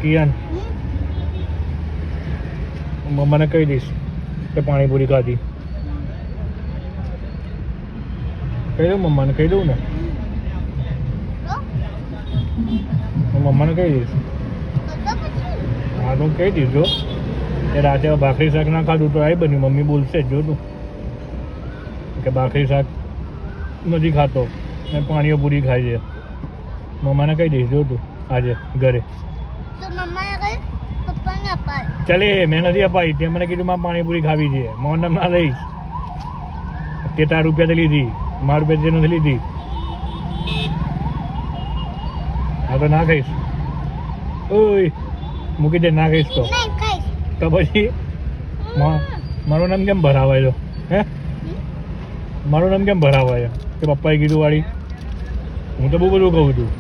કિયાન મમ્માને કહી દઈશ કે પાણીપુરી ખાધી. કહી દઉં મમ્માને, કહી દઉં ને મમ્માને કહી દઈશ. હા તો કહી દઈશ જો કે રાતે ભાખરી શાક ના ખાધું તો આવી બન્યું. મમ્મી બોલશે જો તું કે ભાખરી શાક નથી ખાતો ને પાણીઓ પૂરી ખાય છે. મમ્માને કહી દઈશ જો તું આજે ઘરે. ચાલે મેં નથી અપાઈ, તે મને કીધું મારે પાણીપુરી ખાવી છે. મોહન ના લઈશ તે તાર રૂપિયાથી લીધી, મારા રૂપિયાથી નથી લીધી. હા તો ના ખાઈશ. ઓય મૂકી દે, ના ખાઈશ તો પછી મારું નામ કેમ ભરાવાય છે? હે મારું નામ કેમ ભરાવાય છે કે પપ્પાએ કીધું વાળી? હું તો બહુ બધું કહું છું.